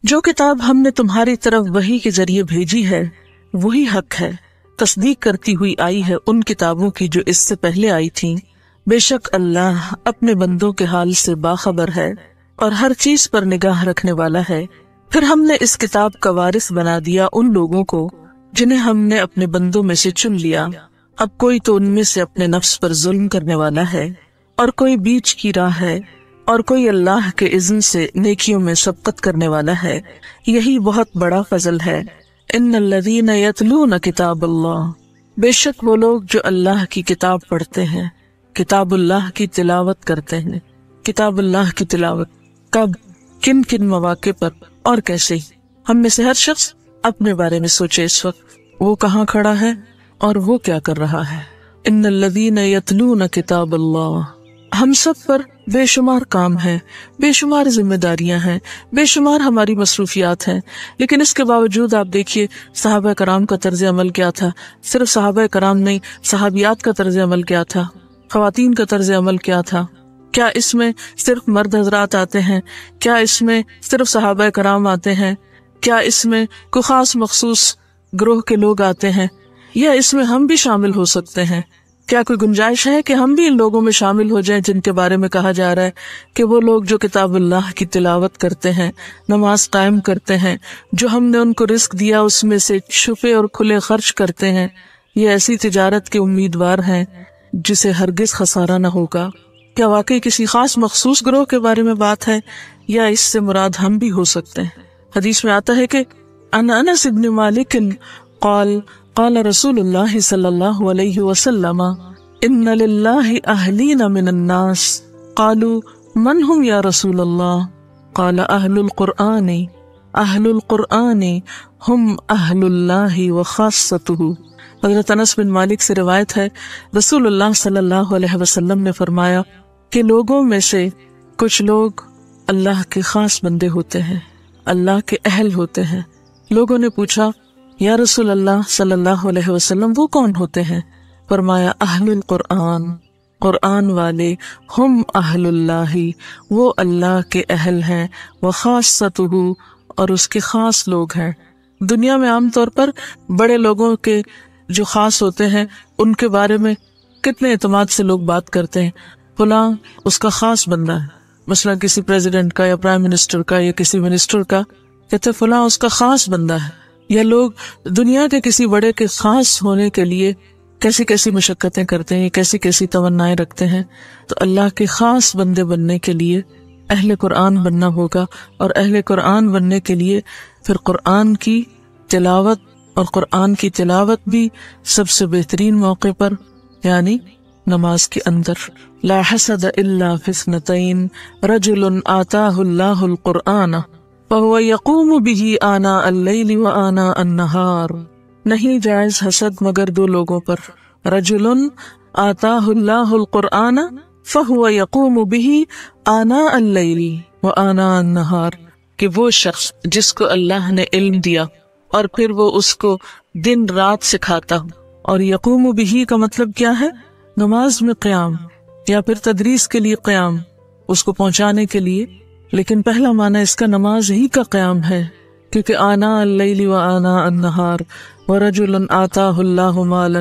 جو کتاب ہم نے تمہاری طرف وحی کے ذریعے بھیجی ہے وہی حق ہے، تصدیق کرتی ہوئی آئی ہے ان کتابوں کی جو اس سے پہلے آئی تھیں۔ بے شک اللہ اپنے بندوں کے حال سے باخبر ہے اور ہر چیز پر نگاہ رکھنے والا ہے۔ پھر ہم نے اس کتاب کا وارث بنا دیا ان لوگوں کو جنہیں ہم نے اپنے بندوں میں سے چن لیا۔ اب کوئی تو ان میں سے اپنے نفس پر ظلم کرنے والا ہے اور کوئی بیچ کی راہ ہے اور کوئی اللہ کے اذن سے نیکیوں میں سبقت کرنے والا ہے۔ یہی بہت بڑا فضل ہے۔ ان الذین یتلون کتاب اللہ، بے شک وہ لوگ جو اللہ کی کتاب پڑھتے ہیں، کتاب اللہ کی تلاوت کرتے ہیں۔ کتاب اللہ کی تلاوت کب، کن کن مواقع پر اور کیسے؟ ہم میں سے ہر شخص اپنے بارے میں سوچے اس وقت وہ کہاں کھڑا ہے اور وہ کیا کر رہا ہے۔ ان الذین یتلون کتاب اللہ، ہم سب پر بے شمار کام ہیں، بے شمار ذمہ داریاں ہیں، بے شمار ہماری مصروفیات ہیں، لیکن اس کے باوجود آپ دیکھیے صحابہ کرام کا طرز عمل کیا تھا۔ صرف صحابہ کرام نہیں، صحابیات کا طرز عمل کیا تھا، خواتین کا طرز عمل کیا تھا۔ کیا اس میں صرف مرد حضرات آتے ہیں؟ کیا اس میں صرف صحابہ کرام آتے ہیں؟ کیا اس میں کوئی خاص مخصوص گروہ کے لوگ آتے ہیں، یا اس میں ہم بھی شامل ہو سکتے ہیں؟ کیا کوئی گنجائش ہے کہ ہم بھی ان لوگوں میں شامل ہو جائیں جن کے بارے میں کہا جا رہا ہے کہ وہ لوگ جو کتاب اللہ کی تلاوت کرتے ہیں، نماز قائم کرتے ہیں، جو ہم نے ان کو رزق دیا اس میں سے چھپے اور کھلے خرچ کرتے ہیں، یہ ایسی تجارت کے امیدوار ہیں جسے ہرگز خسارہ نہ ہوگا؟ کیا واقعی کسی خاص مخصوص گروہ کے بارے میں بات ہے، یا اس سے مراد ہم بھی ہو سکتے ہیں؟ حدیث میں آتا ہے کہ عن انس بن مالک قال قال رسول اللہ صلی اللہ علیہ وسلم ان للہ اہلین من الناس قالوا من هم یا رسول اللہ قال اہل القرآن اہل القرآن هم اہل اللہ وخاصته۔ حضرت انس بن مالک سے روایت ہے، رسول اللہ صلی اللہ علیہ وسلم نے فرمایا کہ لوگوں میں سے کچھ لوگ اللہ کے خاص بندے ہوتے ہیں، اللہ کے اہل ہوتے ہیں۔ لوگوں نے پوچھا یا رسول اللہ صلی اللہ علیہ وسلم وہ کون ہوتے ہیں؟ فرمایا اہل القرآن، قرآن والے، ہم اہل اللہ، وہ اللہ کے اہل ہیں، وخاصتہ، اور اس کے خاص لوگ ہیں۔ دنیا میں عام طور پر بڑے لوگوں کے جو خاص ہوتے ہیں ان کے بارے میں کتنے اعتماد سے لوگ بات کرتے ہیں، فلاں اس کا خاص بندہ ہے، مثلا کسی پریزیڈنٹ کا یا پرائم منسٹر کا یا کسی منسٹر کا، کہتے فلاں اس کا خاص بندہ ہے۔ یا لوگ دنیا کے کسی بڑے کے خاص ہونے کے لیے کیسی کیسی مشقتیں کرتے ہیں، کیسی کیسی تمنائیں رکھتے ہیں۔ تو اللہ کے خاص بندے بننے کے لیے اہل قرآن بننا ہوگا، اور اہل قرآن بننے کے لیے پھر قرآن کی تلاوت، اور قرآن کی تلاوت بھی سب سے بہترین موقع پر، یعنی نماز کے اندر۔ لا حسد الا فی اثنتین رجل آتاہ اللہ القرآن فهو يقوم به آناء اللیل وآناء النہار، نہیں جائز حسد مگر دو لوگوں پر، رجل آتاہ اللہ القرآن فهو يقوم به آناء اللیل وآناء النہار، کہ وہ شخص جس کو اللہ نے علم دیا اور پھر وہ اس کو دن رات سکھاتا ہو۔ اور یقوم به کا مطلب کیا ہے؟ نماز میں قیام، یا پھر تدریس کے لیے قیام، اس کو پہنچانے کے لیے، لیکن پہلا معنی اس کا نماز ہی کا قیام ہے، کیونکہ آناء اللیل وآناء النہار، ورجل آتاہ اللہ مالا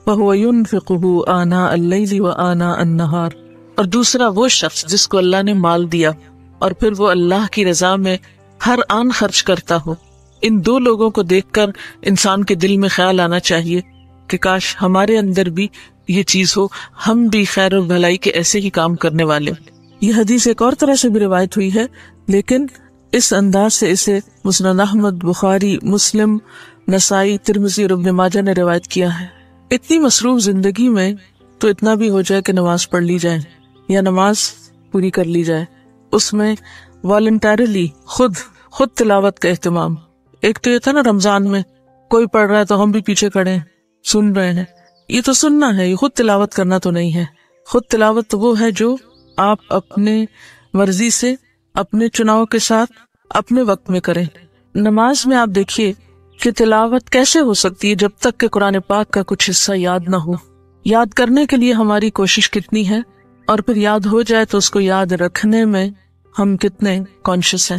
فہو ینفقہ آناء اللیل وآناء النہار، اور دوسرا وہ شخص جس کو اللہ نے مال دیا اور پھر وہ اللہ کی رضا میں ہر آن خرچ کرتا ہو۔ ان دو لوگوں کو دیکھ کر انسان کے دل میں خیال آنا چاہیے کہ کاش ہمارے اندر بھی یہ چیز ہو، ہم بھی خیر و بھلائی کے ایسے ہی کام کرنے والے۔ یہ حدیث ایک اور طرح سے بھی روایت ہوئی ہے، لیکن اس انداز سے اسے مسند احمد، بخاری، مسلم، نسائی، ترمذی اور ابن ماجہ نے روایت کیا ہے۔ اتنی مصروف زندگی میں تو اتنا بھی ہو جائے کہ نماز پڑھ لی جائے یا نماز پوری کر لی جائے، اس میں والنٹریلی خود تلاوت کا اہتمام۔ ایک تو یہ تھا نا رمضان میں کوئی پڑھ رہا ہے تو ہم بھی پیچھے کھڑے ہیں، سن رہے ہیں، یہ تو سننا ہے، یہ خود تلاوت کرنا تو نہیں ہے۔ خود تلاوت تو وہ ہے جو آپ اپنے مرضی سے، اپنے چناؤ کے ساتھ، اپنے وقت میں کریں۔ نماز میں آپ دیکھیے کہ تلاوت کیسے ہو سکتی ہے جب تک کہ قرآن پاک کا کچھ حصہ یاد نہ ہو۔ یاد کرنے کے لیے ہماری کوشش کتنی ہے، اور پھر یاد ہو جائے تو اس کو یاد رکھنے میں ہم کتنے کانشیس ہیں۔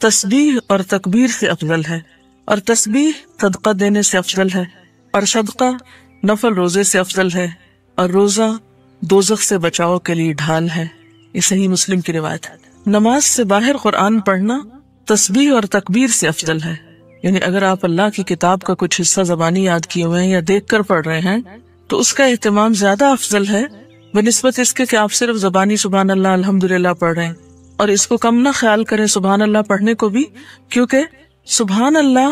تسبیح اور تکبیر سے افضل ہے، اور تسبیح صدقہ دینے سے افضل ہے، اور صدقہ نفل روزے سے افضل ہے، اور روزہ دوزخ سے بچاؤ کے لیے ڈھال ہے۔ یہ صحیح مسلم کی روایت ہے۔ نماز سے باہر قرآن پڑھنا تسبیح اور تکبیر سے افضل ہے، یعنی اگر آپ اللہ کی کتاب کا کچھ حصہ زبانی یاد کیے ہوئے ہیں یا دیکھ کر پڑھ رہے ہیں تو اس کا اہتمام زیادہ افضل ہے بنسبت اس کے کہ آپ صرف زبانی سبحان اللہ الحمدللہ پڑھ رہے ہیں، اور اس کو کم نہ خیال کریں سبحان اللہ پڑھنے کو بھی، کیونکہ سبحان اللہ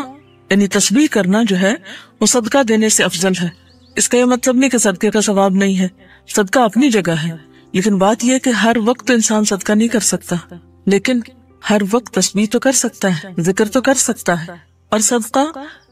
یعنی تسبیح کرنا جو ہے وہ صدقہ دینے سے افضل ہے۔ اس کا یہ مطلب نہیں کہ صدقے کا ثواب نہیں ہے، صدقہ اپنی جگہ ہے، لیکن بات یہ ہے کہ ہر وقت انسان صدقہ نہیں کر سکتا، لیکن ہر وقت تسبیح تو کر سکتا ہے، ذکر تو کر سکتا ہے، اور صدقہ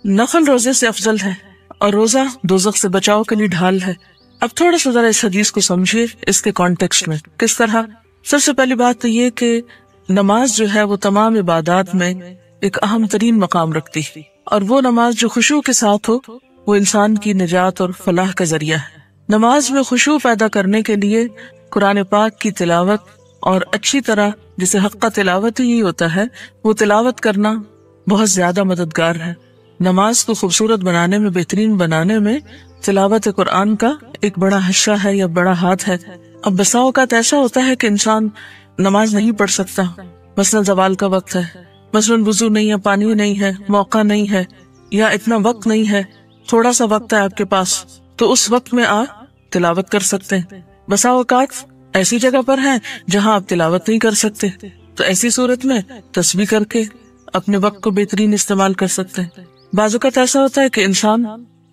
نفل روزے سے افضل ہے، اور روزہ دوزخ سے بچاؤ کے لیے ڈھال ہے۔ اب تھوڑا سا ذرا اس حدیث کو سمجھیے اس کے کانٹیکسٹ میں کس طرح۔ سب سے پہلی بات تو یہ کہ نماز جو ہے وہ تمام عبادات میں ایک اہم ترین مقام رکھتی ہے، اور وہ نماز جو خشوع کے ساتھ ہو وہ انسان کی نجات اور فلاح کا ذریعہ ہے۔ نماز میں خشوع پیدا کرنے کے لیے قرآن پاک کی تلاوت اور اچھی طرح جسے حق کا تلاوت ہی ہوتا ہے وہ تلاوت کرنا بہت زیادہ مددگار ہے۔ نماز کو خوبصورت بنانے میں، بہترین بنانے میں تلاوت قرآن کا ایک بڑا حصہ ہے یا بڑا ہاتھ ہے۔ اب بسا اوقات ایسا ہوتا ہے کہ انسان نماز نہیں پڑھ سکتا، مثلا زوال کا وقت ہے، مثلا وضو نہیں ہے، پانی نہیں ہے، موقع نہیں ہے، یا اتنا وقت نہیں ہے، تھوڑا سا وقت ہے آپ کے پاس، تو اس وقت میں آپ تلاوت کر سکتے ہیں۔ بسا اوقات ایسی جگہ پر ہیں جہاں آپ تلاوت نہیں کر سکتے، تو ایسی صورت میں تسبیح کر کے اپنے وقت کو بہترین استعمال کر سکتے ہیں۔ بعض اوقات ایسا ہوتا ہے کہ انسان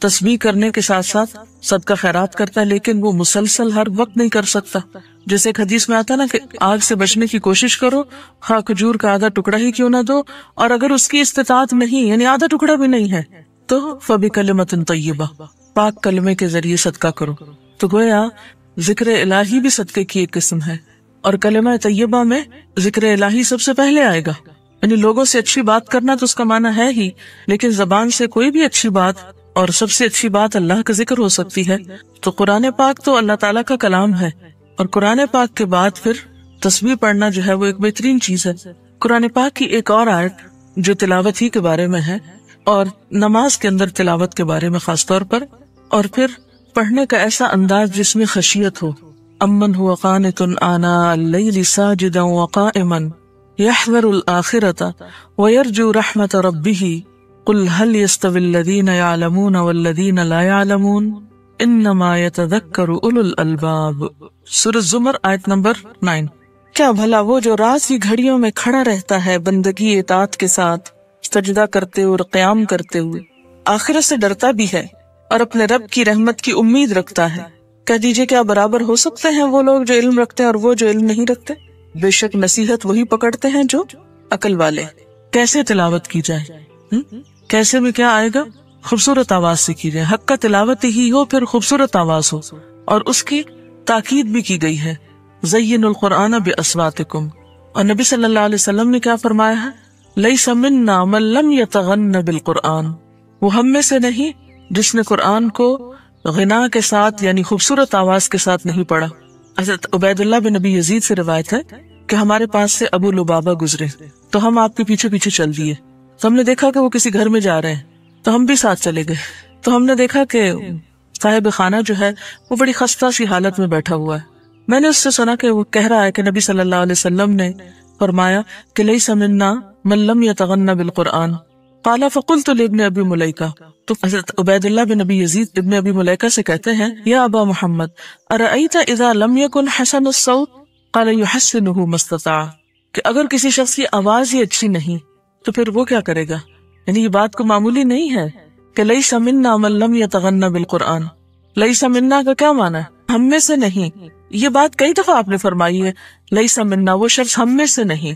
تسبیح کرنے کے ساتھ ساتھ صدقہ خیرات کرتا ہے، لیکن وہ مسلسل ہر وقت نہیں کر سکتا۔ جیسے ایک حدیث میں آتا نا کہ آگ سے بچنے کی کوشش کرو، خواہ کھجور کا آدھا ٹکڑا ہی کیوں نہ دو، اور اگر اس کی استطاعت نہیں یعنی آدھا ٹکڑا بھی نہیں ہے تو فَبِكَلِمَةٍ طَيِّبَةٍ، پاک کلمے کے ذریعے صدقہ کرو۔ تو گویا ذکر الہی بھی صدقے کی ایک قسم ہے، اور کلمہ طیبہ میں ذکر الہی سب سے پہلے آئے گا۔ یعنی لوگوں سے اچھی بات کرنا تو اس کا معنی ہے ہی، لیکن زبان سے کوئی بھی اچھی بات، اور سب سے اچھی بات اللہ کا ذکر ہو سکتی ہے۔ تو قرآن پاک تو اللہ تعالیٰ کا کلام ہے، اور قرآن پاک کے بعد پھر تسبیح پڑھنا جو ہے وہ ایک بہترین چیز ہے۔ قرآن پاک کی ایک اور آیت جو تلاوت ہی کے بارے میں ہے، اور نماز کے اندر تلاوت کے بارے میں خاص طور پر، اور پھر پڑھنے کا ایسا انداز جس میں خشیت ہو۔ امن هو قانت آناء اللیل ساجدا وقائما یحذر الآخرة ویرجو رحمت ربه قل هل يستوي الذین يعلمون والذین لا يعلمون انما يتذکر اولو الالباب۔ سورۃ زمر آیت نمبر 9۔ کیا بھلا وہ جو رات کی گھڑیوں میں کھڑا رہتا ہے بندگی اطاعت کے ساتھ، سجدہ کرتے ہوئے اور قیام کرتے ہوئے، آخرت سے ڈرتا بھی ہے اور اپنے رب کی رحمت کی امید رکھتا ہے، کہہ دیجئے کیا برابر ہو سکتے ہیں وہ لوگ جو علم رکھتے ہیں اور وہ جو علم نہیں رکھتے؟ بے شک نصیحت وہی پکڑتے ہیں جو عقل والے۔ کیسے تلاوت کی جائے؟ کیسے میں کیا آئے گا؟ خوبصورت آواز سے کی جائے، حق کا تلاوت ہی ہو، پھر خوبصورت آواز ہو، اور اس کی تاکید بھی کی گئی ہے زین القرآن باصواتکم۔ اور نبی صلی اللہ علیہ وسلم نے کیا فرمایا ہے؟ لیس منا من لم یتغن بالقرآن، وہ ہم میں سے نہیں جس نے قرآن کو غنا کے ساتھ یعنی خوبصورت آواز کے ساتھ نہیں پڑھا۔ حضرت عبید اللہ بن نبی یزید سے روایت ہے کہ ہمارے پاس سے ابو لبابہ گزرے تو ہم آپ کے پیچھے پیچھے چل دیے، تو ہم نے دیکھا کہ وہ کسی گھر میں جا رہے ہیں تو ہم بھی ساتھ چلے گئے، تو ہم نے دیکھا کہ صاحب خانہ جو ہے وہ بڑی خستہ سی حالت میں بیٹھا ہوا ہے۔ میں نے اس سے سنا کہ وہ کہہ رہا ہے کہ نبی صلی اللہ علیہ وسلم نے فرمایا کہ لیس منا من لم یتغن بالقرآن، قال فقلت لابن ابی ملیکہ، تو حضرت عبید اللہ بن نبی یزید ابن ابی ملیکہ سے کہتے ہیں یا ابا محمد ارأیت اذا لم یکن حسن الصوت قال یحسنہ ما استطاع، کہ اگر کسی شخص کی آواز ہی اچھی نہیں تو پھر وہ کیا کرے گا؟ یعنی یہ بات کو معمولی نہیں ہے کہ لیس منا من لم یتغن بالقرآن۔ لیس منا کا کیا معنی ہے؟ ہم میں سے نہیں۔ یہ بات کئی دفعہ آپ نے فرمائی ہے، لیس منا وہ شخص ہم میں سے نہیں۔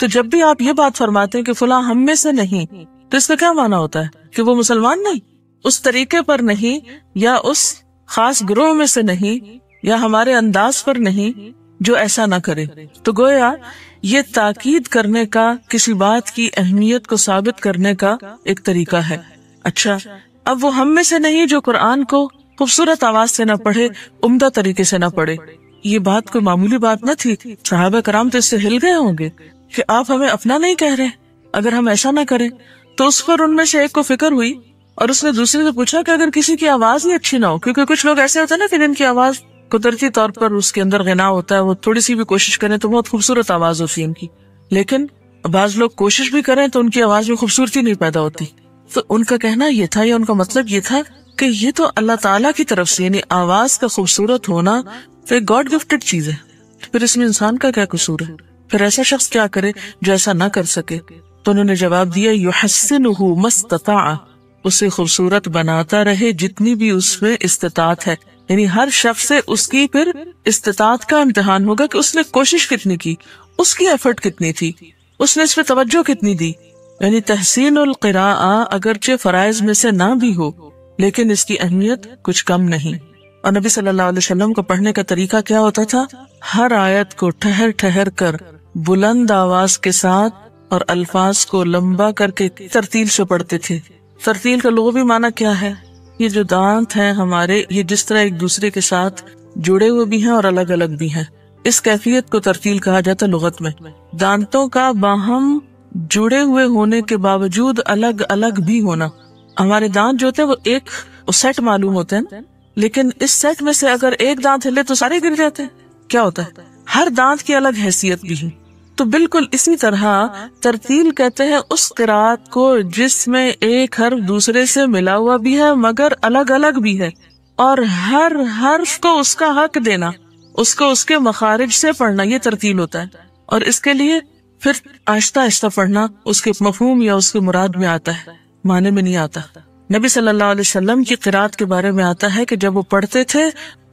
تو جب بھی آپ یہ بات فرماتے ہیں کہ فلاں ہم میں سے نہیں، تو اس کا کیا معنی ہوتا ہے؟ کہ وہ مسلمان نہیں، اس طریقے پر نہیں، یا اس خاص گروہ میں سے نہیں، یا ہمارے انداز پر نہیں جو ایسا نہ کرے۔ تو گویا یہ تاکید کرنے کا، کسی بات کی اہمیت کو ثابت کرنے کا ایک طریقہ ہے۔ اچھا، اب وہ ہم میں سے نہیں جو قرآن کو خوبصورت آواز سے نہ پڑھے، عمدہ طریقے سے نہ پڑھے۔ یہ بات کوئی معمولی بات نہ تھی، صحابہ کرام تو اس سے ہل گئے ہوں گے کہ آپ ہمیں اپنا نہیں کہہ رہے، اگر ہم ایسا نہ کریں تو اس پر ان میں سے ایک کو فکر ہوئی اور اس نے دوسرے سے پوچھا کہ اگر کسی کی آواز ہی اچھی نہ ہو، کیونکہ کچھ لوگ ایسے ہوتے ہیں نا کہ جن کی آواز قدرتی طور پر اس کے اندر غنا ہوتا ہے، وہ تھوڑی سی بھی کوشش کریں تو بہت خوبصورت آواز ہوتی ہے ان کی، لیکن بعض لوگ کوشش بھی کریں تو ان کی آواز میں خوبصورتی نہیں پیدا ہوتی. تو ان کا کہنا یہ تھا یا ان کا مطلب یہ تھا کہ یہ تو اللہ تعالیٰ کی طرف سے، یعنی آواز کا خوبصورت ہونا تو ایک گاڈ گفٹڈ چیز ہے، پھر اس میں انسان کا کیا قصور ہے؟ پھر ایسا شخص کیا کرے جو ایسا نہ کر سکے؟ تو انہوں نے جواب دیا یحسنہ ما استطاع، اسے خوبصورت بناتا رہے جتنی بھی اس میں استطاعت ہے. یعنی ہر شخص سے اس کی پھر استطاعت کا امتحان ہوگا کہ اس نے کوشش کتنی کی، اس کی ایفرٹ کتنی تھی، اس نے اس پہ توجہ کتنی دی. یعنی تحسین القراءہ اگرچہ فرائض میں سے نہ بھی ہو لیکن اس کی اہمیت کچھ کم نہیں. اور نبی صلی اللہ علیہ وسلم کو پڑھنے کا طریقہ کیا ہوتا تھا؟ ہر آیت کو ٹھہر ٹھہر کر بلند آواز کے ساتھ اور الفاظ کو لمبا کر کے ترتیل سے پڑھتے تھے. ترتیل کا لغوی معنی کیا ہے؟ یہ جو دانت ہیں ہمارے، یہ جس طرح ایک دوسرے کے ساتھ جڑے ہوئے بھی ہیں اور الگ الگ بھی ہیں، اس کیفیت کو ترتیل کہا جاتا ہے لغت میں. دانتوں کا باہم جڑے ہوئے ہونے کے باوجود الگ الگ بھی ہونا. ہمارے دانت جو ہوتے ہیں وہ ایک سیٹ معلوم ہوتے ہیں، لیکن اس سیٹ میں سے اگر ایک دانت ہلے تو سارے گر جاتے ہیں. کیا ہوتا ہے؟ ہر دانت کی الگ حیثیت بھی ہے. تو بالکل اسی طرح ترتیل کہتے ہیں اس قرات کو جس میں ایک حرف دوسرے سے ملا ہوا بھی ہے مگر الگ الگ بھی ہے، اور ہر حرف کو اس کا حق دینا، اس کو اس کے مخارج سے پڑھنا، یہ ترتیل ہوتا ہے. اور اس کے لیے پھر آہستہ آہستہ پڑھنا اس کے مفہوم یا اس کے مراد میں آتا ہے، معنی میں نہیں آتا. نبی صلی اللہ علیہ وسلم کی قرات کے بارے میں آتا ہے کہ جب وہ پڑھتے تھے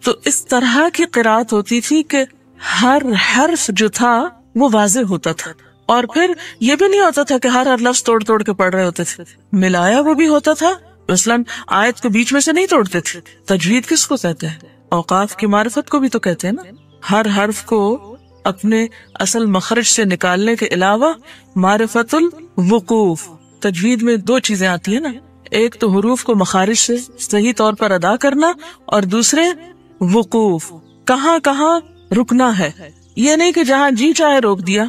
تو اس طرح کی قرات ہوتی تھی کہ ہر حرف جو تھا وہ واضح ہوتا تھا، اور پھر یہ بھی نہیں ہوتا تھا کہ ہر لفظ توڑ توڑ کے پڑھ رہے ہوتے تھے، ملایا وہ بھی ہوتا تھا. مثلاً آیت کو بیچ میں سے نہیں توڑتے تھے. تجوید کس کو کہتے ہیں؟ اوقاف کی معرفت کو بھی تو کہتے ہیں نا. ہر حرف کو اپنے اصل مخرج سے نکالنے کے علاوہ معرفت الوقوف، تجوید میں دو چیزیں آتی ہیں نا، ایک تو حروف کو مخارج سے صحیح طور پر ادا کرنا، اور دوسرے وقوف، کہاں کہاں رکنا ہے. یہ نہیں کہ جہاں جی چاہے روک دیا،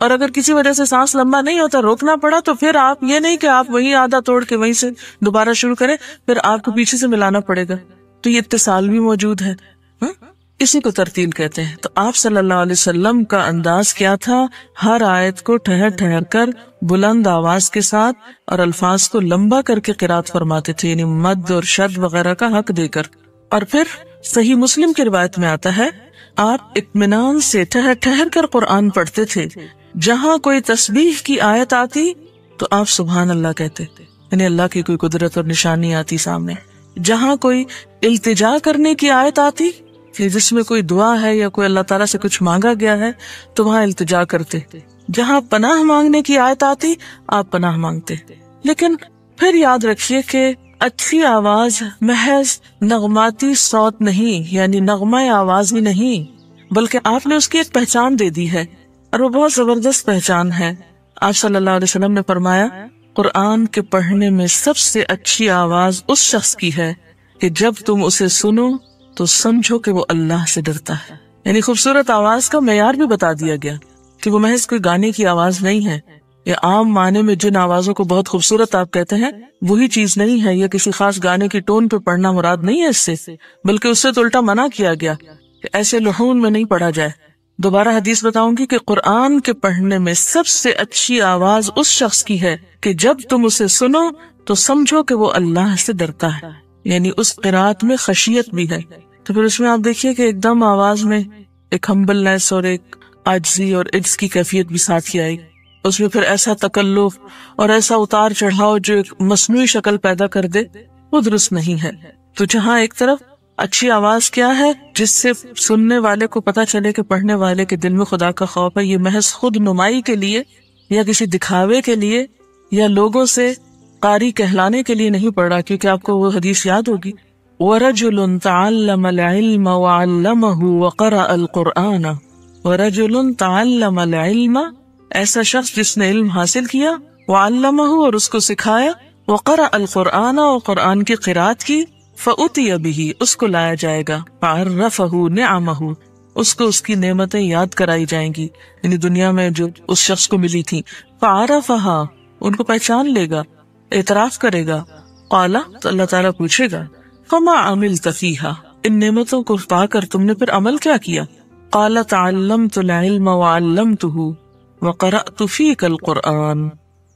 اور اگر کسی وجہ سے سانس لمبا نہیں ہوتا روکنا پڑا تو پھر آپ یہ نہیں کہ آپ وہیں آدھا توڑ کے وہیں سے دوبارہ شروع کریں، پھر آپ کو پیچھے سے ملانا پڑے گا. تو یہ اتصال بھی موجود ہے، اسی کو ترتیل کہتے ہیں. تو آپ صلی اللہ علیہ وسلم کا انداز کیا تھا؟ ہر آیت کو ٹھہر ٹھہر کر بلند آواز کے ساتھ اور الفاظ کو لمبا کر کے قرات فرماتے تھے، یعنی مد اور شد وغیرہ کا حق دے کر. اور پھر صحیح مسلم کی روایت میں آتا ہے آپ اطمینان سے ٹھہر ٹھہر کر قرآن پڑھتے تھے. جہاں کوئی تسبیح کی آیت آتی تو آپ سبحان اللہ کہتے، یعنی اللہ کی کوئی قدرت اور نشانی آتی سامنے. جہاں کوئی التجا کرنے کی آیت آتی کہ جس میں کوئی دعا ہے یا کوئی اللہ تعالیٰ سے کچھ مانگا گیا ہے تو وہاں التجا کرتے. جہاں پناہ مانگنے کی آیت آتی آپ پناہ مانگتے. لیکن پھر یاد رکھیے کہ اچھی آواز محض نغماتی صوت نہیں، یعنی نغمہ آواز ہی نہیں، بلکہ آپ نے اس کی ایک پہچان دے دی ہے، اور وہ بہت زبردست پہچان ہے. آپ صلی اللہ علیہ وسلم نے فرمایا قرآن کے پڑھنے میں سب سے اچھی آواز اس شخص کی ہے کہ جب تم اسے سنو تو سمجھو کہ وہ اللہ سے ڈرتا ہے. یعنی خوبصورت آواز کا معیار بھی بتا دیا گیا کہ وہ محض کوئی گانے کی آواز نہیں ہے، یا عام معنی میں جن آوازوں کو بہت خوبصورت آپ کہتے ہیں وہی چیز نہیں ہے، یا کسی خاص گانے کی ٹون پہ پڑھنا مراد نہیں ہے اس سے، بلکہ اس سے تو الٹا منع کیا گیا کہ ایسے لحون میں نہیں پڑھا جائے. دوبارہ حدیث بتاؤں گی کہ قرآن کے پڑھنے میں سب سے اچھی آواز اس شخص کی ہے کہ جب تم اسے سنو تو سمجھو کہ وہ اللہ سے ڈرتا ہے. یعنی اس قرات میں خشیت بھی ہے. تو پھر اس میں آپ دیکھیے کہ ایک دم آواز میں ایک ہمبلنس اور ایک عاجزی اور عجز کی کیفیت بھی ساتھ ہی آئی. اس میں پھر ایسا تکلف اور ایسا اتار چڑھاؤ جو ایک مصنوعی شکل پیدا کر دے وہ درست نہیں ہے. تو جہاں ایک طرف اچھی آواز کیا ہے جس سے سننے والے کو پتا چلے کہ پڑھنے والے کے دل میں خدا کا خوف ہے، یہ محض خود نمائی کے لیے یا کسی دکھاوے کے لیے یا لوگوں سے قاری کہلانے کے لیے نہیں پڑھ رہا، کیونکہ آپ کو وہ حدیث یاد ہوگی وَرَجُلٌ تَعَلَّمَ الْعِلْمَ وَعَلَّمَهُ وَقَرَأَ الْقُرْآنَ وَرَجُلٌ تَعَلَّمَ الْعِلْمَ، ایسا شخص جس نے علم حاصل کیا، وَعَلَّمَهُ اور اس کو سکھایا، وَقَرَأَ الْقُرْآنَ اور قرآن کی قرات کی، فَأُتِيَ بِهِ اس کو لایا جائے گا، فَعَرَّفَهُ نِعَمَهُ اس کو اس کی نعمتیں یاد کرائی جائیں گی، یعنی دنیا میں جو اس شخص کو ملی تھی. فعرفها، ان کو پہچان لے گا، اعتراف کرے گا. قال، تو اللہ تعالیٰ پوچھے گا فما عملت فیها، ان نعمتوں کو پا کر تم نے پھر عمل کیا کیا؟ قال تعلمت العلم وعلمته وقرأت فیک القرآن.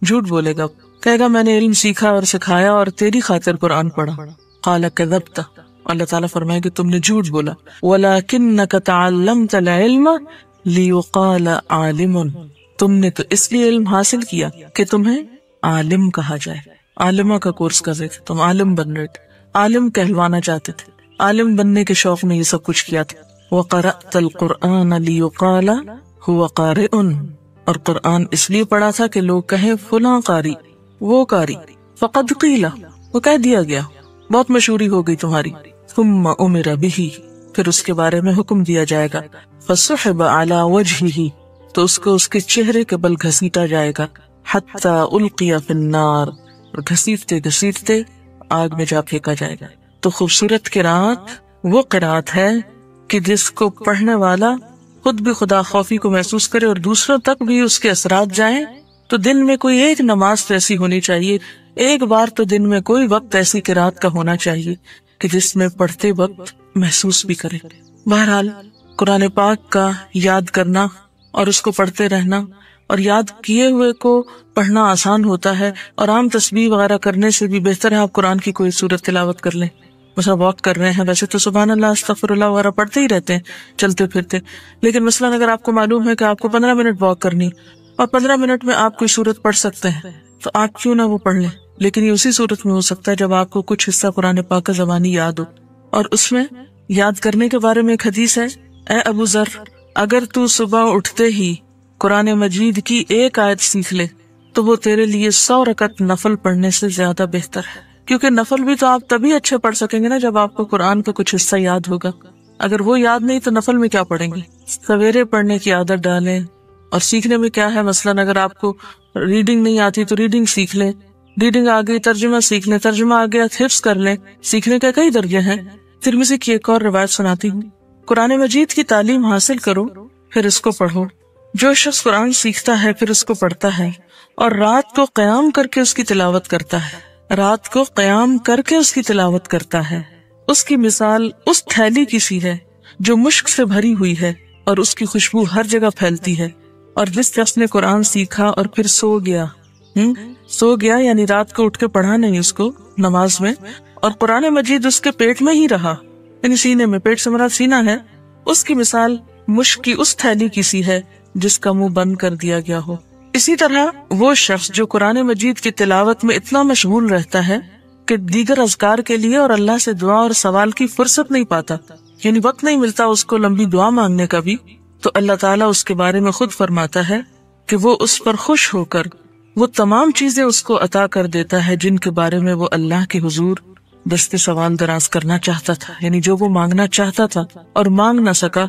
جھوٹ بولے گا، کہے گا میں نے علم سیکھا اور سکھایا اور تیری خاطر قرآن پڑھا. قال کذبت، اللہ تعالیٰ فرمائے کہ تم نے جھوٹ بولا. وَلَكِنَّكَ تَعَلَّمْتَ الْعِلْمَ لِيُقَالَ عَالِمٌ، تم نے تو اس لیے علم حاصل کیا کہ تمہیں عالم کہا جائے. عالمہ کا کورس کر رہے تھے تم، عالم بن رہے تھے، عالم کہلوانا چاہتے تھے، عالم بننے کے شوق میں یہ سب کچھ کیا تھا. وَقَرَأْتَ الْقُرْآنَ لِيُقَالَ هُوَ قَارِئٌ، اور قرآن اس لیے پڑھا تھا کہ لوگ کہیں فلاں قاری، وہ قاری. فَقَدْ قِيلَ، وہ کہہ دیا گیا، بہت مشہوری ہو گئی تمہاری. ثم امر به، پھر اس کے بارے میں حکم دیا جائے گا. فسحب على وجهه، تو اس کو اس کے چہرے کے بل گھسیٹا جائے گا. حتى القي في النار، اور گھسیٹتے گھسیٹتے آگ میں جا پھینکا جائے گا. تو خوبصورت قرات وہ قرات ہے کہ جس کو پڑھنے والا خود بھی خدا خوفی کو محسوس کرے اور دوسروں تک بھی اس کے اثرات جائیں. تو دن میں کوئی ایک نماز تو ایسی ہونی چاہیے، ایک بار تو دن میں کوئی وقت ایسی قرات کا ہونا چاہیے کہ جس میں پڑھتے وقت محسوس بھی کرے. بہرحال قرآن پاک کا یاد کرنا اور اس کو پڑھتے رہنا، اور یاد کیے ہوئے کو پڑھنا آسان ہوتا ہے، اور عام تسبیح وغیرہ کرنے سے بھی بہتر ہے آپ قرآن کی کوئی سورت تلاوت کر لیں. مثلا واک کر رہے ہیں، ویسے تو سبحان اللہ استغفر اللہ وغیرہ پڑھتے ہی رہتے ہیں چلتے پھرتے، لیکن مثلا اگر آپ کو معلوم ہے کہ آپ کو 15 منٹ واک کرنی اور 15 منٹ میں آپ کوئی سورت پڑھ سکتے ہیں، تو آپ کیوں نہ وہ پڑھ لیں. لیکن یہ اسی صورت میں ہو سکتا ہے جب آپ کو کچھ حصہ قرآن پاک کا زبانی یاد ہو. اور اس میں یاد کرنے کے بارے میں ایک حدیث ہے، اے ابو ذر، اگر تو صبح اٹھتے ہی قرآن مجید کی ایک آیت سیکھ لے تو وہ تیرے لیے 100 رکعت نفل پڑھنے سے زیادہ بہتر ہے. کیونکہ نفل بھی تو آپ تبھی اچھے پڑھ سکیں گے نا جب آپ کو قرآن کا کچھ حصہ یاد ہوگا. اگر وہ یاد نہیں تو نفل میں کیا پڑھیں گے. سویرے پڑھنے کی عادت ڈالیں. اور سیکھنے میں کیا ہے، مثلاً اگر آپ کو ریڈنگ نہیں آتی تو ریڈنگ سیکھ لیں، ریڈنگ آ گئی ترجمہ سیکھ لیں، ترجمہ آ گیا حفظ کر لیں. سیکھنے کے کئی درجے ہیں. ترمذی کی ایک اور روایت سناتی ہوں. قرآن مجید کی تعلیم حاصل کرو پھر اس کو پڑھو. جو شخص قرآن سیکھتا ہے پھر اس کو پڑھتا ہے اور رات کو قیام کر کے اس کی تلاوت کرتا ہے، رات کو قیام کر کے اس کی تلاوت کرتا ہے، اس کی مثال اس تھیلی کی سی ہے جو مشک سے بھری ہوئی ہے اور اس کی خوشبو ہر جگہ پھیلتی ہے. اور جس شخص نے قرآن سیکھا اور پھر سو گیا یعنی رات کو اٹھ کے پڑھا نہیں اس کو نماز میں، اور قرآن مجید اس کے پیٹ میں ہی رہا، یعنی سینے میں، پیٹ سے مراد سینہ ہے، اس کی مثال مشک کی اس تھیلی کی سی ہے جس کا منہ بند کر دیا گیا ہو. اسی طرح وہ شخص جو قرآن مجید کی تلاوت میں اتنا مشغول رہتا ہے کہ دیگر اذکار کے لیے اور اللہ سے دعا اور سوال کی فرصت نہیں پاتا، یعنی وقت نہیں ملتا اس کو لمبی دعا مانگنے کا بھی، تو اللہ تعالیٰ اس کے بارے میں خود فرماتا ہے کہ وہ اس پر خوش ہو کر وہ تمام چیزیں اس کو عطا کر دیتا ہے جن کے بارے میں وہ اللہ کے حضور دست سوال دراز کرنا چاہتا تھا، یعنی جو وہ مانگنا چاہتا تھا اور مانگ نہ سکا.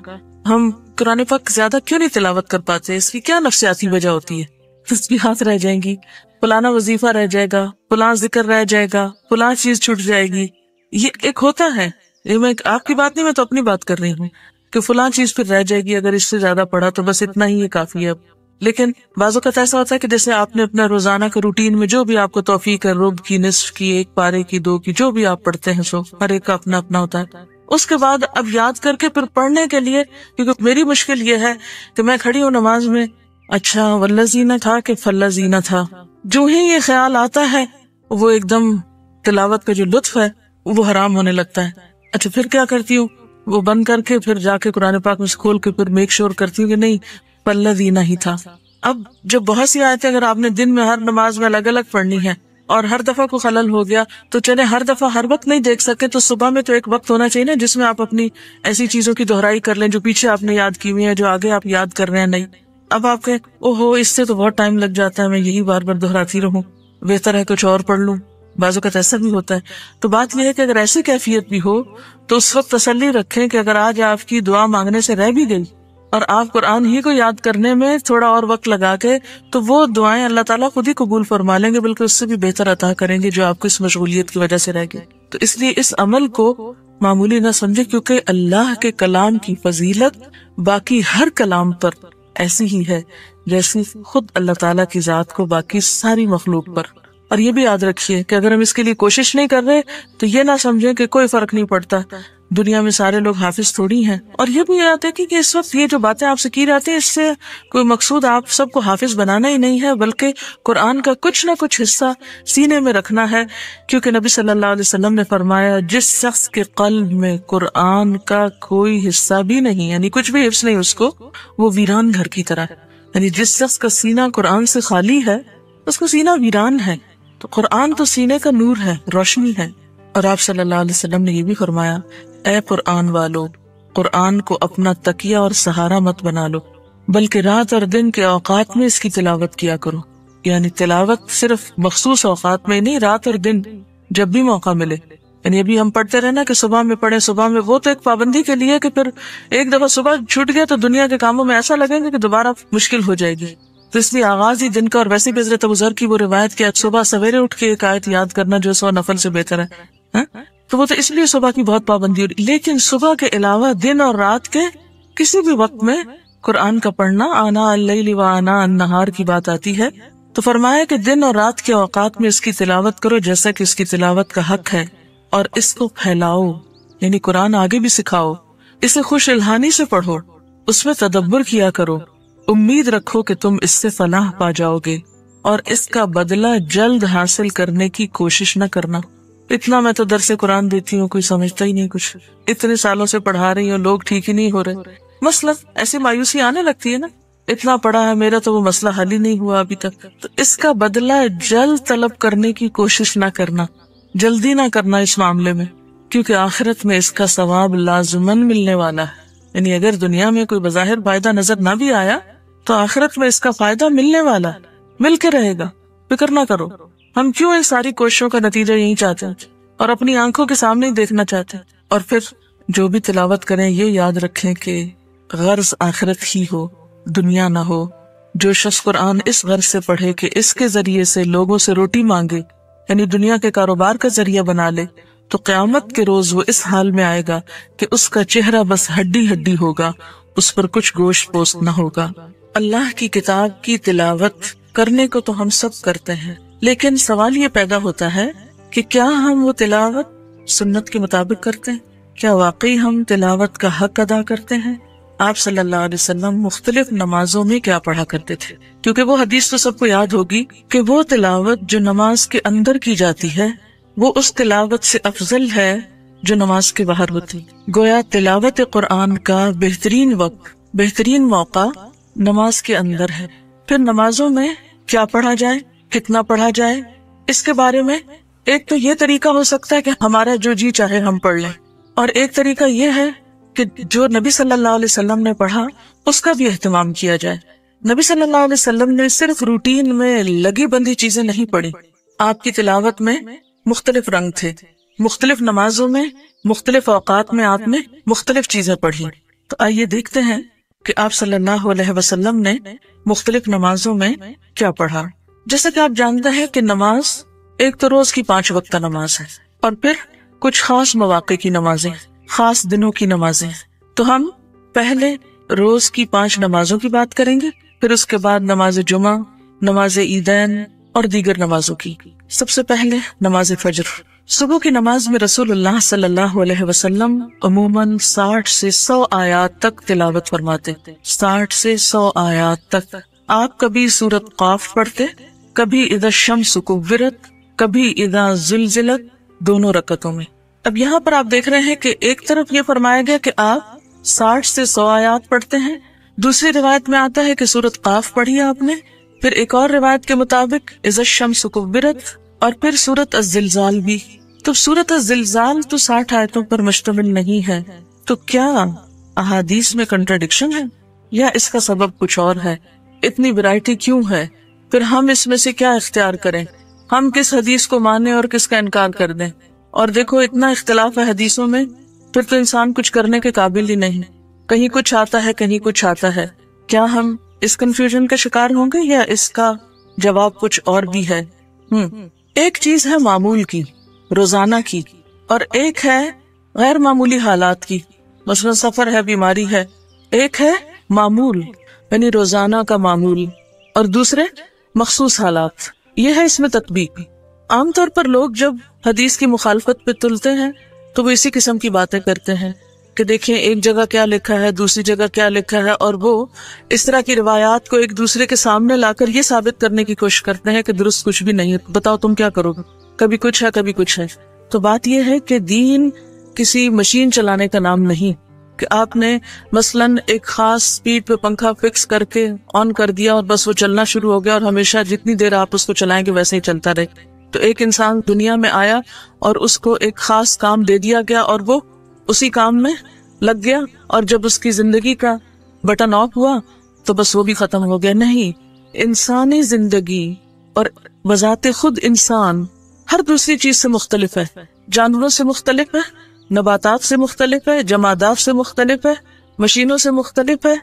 ہم قرآن پاک زیادہ کیوں نہیں تلاوت کر پاتے؟ اس کی کیا نفسیاتی وجہ ہوتی ہے؟ تسبیحات رہ جائیں گی، فلانا وظیفہ رہ جائے گا، فلاں ذکر رہ جائے گا، فلاں چیز چھوٹ جائے گی. یہ ایک ہوتا ہے، یہ میں آپ کی بات نہیں، میں تو اپنی بات کر رہی ہوں کہ فلاں چیز پھر رہ جائے گی، اگر اس سے زیادہ پڑھا تو بس اتنا ہی یہ کافی ہے. لیکن بعض اوقات ایسا ہوتا ہے کہ جیسے آپ نے اپنا روزانہ کا روٹین میں جو بھی آپ کو توفیق ہے، ربع کی، نصف کی، ایک پارے کی، 2 کی، جو بھی آپ پڑھتے ہیں، سو ہر ایک کا اپنا اپنا ہوتا ہے. اس کے بعد اب یاد کر کے پھر پڑھنے کے لیے، کیونکہ میری مشکل یہ ہے کہ میں کھڑی ہوں نماز میں، اچھا والذین تھا کہ فالذین تھا، جو ہی یہ خیال آتا ہے وہ ایک دم تلاوت کا جو لطف ہے وہ حرام ہونے لگتا ہے. اچھا پھر کیا کرتی ہوں، وہ بند کر کے پھر جا کے قرآن پاک میں سے کھول کے پھر میک شور کرتی ہوں کہ نہیں فالذین ہی تھا. اب جب بہت سی آیتیں اگر آپ نے دن میں ہر نماز میں الگ الگ پڑھنی ہے اور ہر دفعہ کو خلل ہو گیا تو چلے ہر دفعہ ہر وقت نہیں دیکھ سکے تو صبح میں تو ایک وقت ہونا چاہیے نا جس میں آپ اپنی ایسی چیزوں کی دہرائی کر لیں جو پیچھے آپ نے یاد کی ہوئی ہے، جو آگے آپ یاد کر رہے ہیں. نہیں، اب آپ کہیں اوہو اس سے تو بہت ٹائم لگ جاتا ہے، میں یہی بار بار دہراتی رہوں، بہتر ہے کچھ اور پڑھ لوں. بعض اوقات ایسا بھی ہوتا ہے. تو بات یہ ہے کہ اگر ایسی کیفیت بھی ہو تو اس وقت تسلی رکھیں کہ اگر آج آپ کی دعا مانگنے سے رہ بھی گئی اور آپ قرآن ہی کو یاد کرنے میں تھوڑا اور وقت لگا کے، تو وہ دعائیں اللہ تعالیٰ خود ہی قبول فرما لیں گے، بلکہ اس سے بھی بہتر عطا کریں گے جو آپ کو اس مشغولیت کی وجہ سے رہ گئے. تو اس لیے اس عمل کو معمولی نہ سمجھے، کیونکہ اللہ کے کلام کی فضیلت باقی ہر کلام پر ایسی ہی ہے جیسی خود اللہ تعالیٰ کی ذات کو باقی ساری مخلوق پر۔ اور یہ بھی یاد رکھیے کہ اگر ہم اس کے لیے کوشش نہیں کر رہے تو یہ نہ سمجھیں کہ کوئی فرق نہیں پڑتا، دنیا میں سارے لوگ حافظ تھوڑی ہیں۔ اور یہ بھی یاد ہے کہ اس وقت یہ جو باتیں آپ سے کی جاتی ہیں، اس سے کوئی مقصود آپ سب کو حافظ بنانا ہی نہیں ہے، بلکہ قرآن کا کچھ نہ کچھ حصہ سینے میں رکھنا ہے، کیونکہ نبی صلی اللہ علیہ وسلم نے فرمایا جس شخص کے قلب میں قرآن کا کوئی حصہ بھی نہیں، یعنی کچھ بھی حفظ نہیں اس کو، وہ ویران گھر کی طرح ہے۔ یعنی جس شخص کا سینہ قرآن سے خالی ہے اس کو سینہ ویران ہے۔ تو قرآن تو سینے کا نور ہے، روشنی ہے۔ اور آپ صلی اللہ علیہ وسلم نے یہ بھی فرمایا، اے قرآن والو، قرآن کو اپنا تکیہ اور سہارا مت بنا لو، بلکہ رات اور دن کے اوقات میں اس کی تلاوت کیا کرو۔ یعنی تلاوت صرف مخصوص اوقات میں نہیں، رات اور دن جب بھی موقع ملے۔ یعنی ابھی ہم پڑھتے رہنا کہ صبح میں پڑھیں، صبح میں، وہ تو ایک پابندی کے لیے کہ پھر ایک دفعہ صبح چھوٹ گیا تو دنیا کے کاموں میں ایسا لگے گا کہ دوبارہ مشکل ہو جائے گی، تو اس لیے آغاز ہی دن کا۔ اور ویسے بھی حضرت ابوذر کی وہ روایت کہ صبح سویرے اٹھ کے ایک آیت یاد کرنا جو 100 نفل سے بہتر ہے، تو وہ تو اس لیے صبح کی بہت پابندی ہو رہی۔ لیکن صبح کے علاوہ دن اور رات کے کسی بھی وقت میں قرآن کا پڑھنا، آنا اللیل و آنا النہار کی بات آتی ہے، تو فرمایا کہ دن اور رات کے اوقات میں اس کی تلاوت کرو جیسا کہ اس کی تلاوت کا حق ہے، اور اس کو پھیلاؤ، یعنی قرآن آگے بھی سکھاؤ، اسے خوش الحانی سے پڑھو، اس میں تدبر کیا کرو، امید رکھو کہ تم اس سے فلاح پا جاؤ گے، اور اس کا بدلہ جلد حاصل کرنے کی کوشش نہ کرنا۔ اتنا میں تو درس قرآن دیتی ہوں، کوئی سمجھتا ہی نہیں کچھ، اتنے سالوں سے پڑھا رہی ہوں، لوگ ٹھیک ہی نہیں ہو رہے، مثلا ایسی مایوسی آنے لگتی ہے نا، اتنا پڑھا ہے میرا تو وہ مسئلہ حل ہی نہیں ہوا ابھی تک۔ تو اس کا بدلہ جلد طلب کرنے کی کوشش نہ کرنا، جلدی نہ کرنا اس معاملے میں، کیونکہ آخرت میں اس کا ثواب لازماً ملنے والا ہے۔ یعنی اگر دنیا میں کوئی بظاہر فائدہ نظر نہ بھی آیا تو آخرت میں اس کا فائدہ ملنے والا ہے، مل کے رہے گا، فکر نہ کرو۔ ہم کیوں ان ساری کوششوں کا نتیجہ یہی چاہتے ہیں اور اپنی آنکھوں کے سامنے ہی دیکھنا چاہتے ہیں، اور پھر جو بھی تلاوت کریں یہ یاد رکھیں کہ غرض آخرت ہی ہو، دنیا نہ ہو۔ جو شخص قرآن اس غرض سے پڑھے کہ اس کے ذریعے سے لوگوں سے روٹی مانگے، یعنی دنیا کے کاروبار کا ذریعہ بنا لے، تو قیامت کے روز وہ اس حال میں آئے گا کہ اس کا چہرہ بس ہڈی ہڈی ہوگا، اس پر کچھ گوشت پوست نہ ہوگا۔ اللہ کی کتاب کی تلاوت کرنے کو تو ہم سب کرتے ہیں، لیکن سوال یہ پیدا ہوتا ہے کہ کیا ہم وہ تلاوت سنت کے مطابق کرتے ہیں؟ کیا واقعی ہم تلاوت کا حق ادا کرتے ہیں؟ آپ صلی اللہ علیہ وسلم مختلف نمازوں میں کیا پڑھا کرتے تھے؟ کیونکہ وہ حدیث تو سب کو یاد ہوگی کہ وہ تلاوت جو نماز کے اندر کی جاتی ہے وہ اس تلاوت سے افضل ہے جو نماز کے باہر ہوتی۔ گویا تلاوت قرآن کا بہترین وقت، بہترین موقع نماز کے اندر ہے۔ پھر نمازوں میں کیا پڑھا جائے، کتنا پڑھا جائے، اس کے بارے میں ایک تو یہ طریقہ ہو سکتا ہے کہ ہمارا جو جی چاہے ہم پڑھ لیں، اور ایک طریقہ یہ ہے کہ جو نبی صلی اللہ علیہ وسلم نے پڑھا اس کا بھی اہتمام کیا جائے۔ نبی صلی اللہ علیہ وسلم نے صرف روٹین میں لگی بندی چیزیں نہیں پڑھی، آپ کی تلاوت میں مختلف رنگ تھے، مختلف نمازوں میں، مختلف اوقات میں آپ نے مختلف چیزیں پڑھی۔ تو آئیے دیکھتے ہیں کہ آپ صلی اللہ علیہ وسلم نے مختلف نمازوں میں کیا پڑھا۔ جیسا کہ آپ جانتے ہیں کہ نماز ایک تو روز کی 5 وقتہ نماز ہے، اور پھر کچھ خاص مواقع کی نمازیں، خاص دنوں کی نمازیں۔ تو ہم پہلے روز کی 5 نمازوں کی بات کریں گے، پھر اس کے بعد نماز جمعہ، نماز عیدین اور دیگر نمازوں کی۔ سب سے پہلے نماز فجر۔ صبح کی نماز میں رسول اللہ صلی اللہ علیہ وسلم عموماً 60 سے 100 آیات تک تلاوت فرماتے، 60 سے 100 آیات تک۔ آپ کبھی سورۃ قاف پڑھتے، کبھی اذا الشمس کورت، کبھی اذا زلزلت، دونوں رکعتوں میں۔ اب یہاں پر آپ دیکھ رہے ہیں کہ ایک طرف یہ فرمایا گیا کہ آپ 60 سے 100 آیات پڑھتے ہیں، دوسری روایت میں آتا ہے کہ سورۃ قاف پڑھی آپ نے، پھر ایک اور روایت کے مطابق اذا الشمس کورت، اور پھر سورۃ الزلزال بھی۔ تو سورۃ الزلزال تو 60 آیتوں پر مشتمل نہیں ہے، تو کیا احادیث میں کنٹراڈکشن ہے یا اس کا سبب کچھ اور ہے؟ اتنی ویرائٹی کیوں ہے؟ پھر ہم اس میں سے کیا اختیار کریں؟ ہم کس حدیث کو مانیں اور کس کا انکار کر دیں؟ اور دیکھو اتنا اختلاف ہے حدیثوں میں، پھر تو انسان کچھ کرنے کے قابل ہی نہیں، کہیں کچھ آتا ہے کہیں کچھ آتا ہے۔ کیا ہم اس کنفیوژن کا شکار ہوں گے یا اس کا جواب کچھ اور بھی ہے؟ ایک چیز ہے معمول کی، روزانہ کی، اور ایک ہے غیر معمولی حالات کی، مثلا سفر ہے، بیماری ہے. ایک ہے معمول یعنی روزانہ کا معمول، اور دوسرے مخصوص حالات. یہ ہے اس میں تطبیق. عام طور پر لوگ جب حدیث کی مخالفت پہ تلتے ہیں تو وہ اسی قسم کی باتیں کرتے ہیں کہ دیکھیں ایک جگہ کیا لکھا ہے، دوسری جگہ کیا لکھا ہے، اور وہ اس طرح کی روایات کو ایک دوسرے کے سامنے لا کر یہ ثابت کرنے کی کوشش کرتے ہیں کہ درست کچھ بھی نہیں ہے، بتاؤ تم کیا کرو گے، کبھی کچھ ہے کبھی کچھ ہے. تو بات یہ ہے کہ دین کسی مشین چلانے کا نام نہیں کہ آپ نے مثلاً ایک خاص سپیڈ پہ پنکھا فکس کر کے آن کر دیا اور بس وہ چلنا شروع ہو گیا اور ہمیشہ جتنی دیر آپ اس کو چلائیں گے ویسے ہی چلتا رہے. تو ایک انسان دنیا میں آیا اور اس کو ایک خاص کام دے دیا گیا اور وہ اسی کام میں لگ گیا، اور جب اس کی زندگی کا بٹن آف ہوا تو بس وہ بھی ختم ہو گیا. نہیں، انسانی زندگی اور بذات خود انسان ہر دوسری چیز سے مختلف ہے. جانوروں سے مختلف ہے، نباتات سے مختلف ہے، جمادات سے مختلف ہے، مشینوں سے مختلف ہے.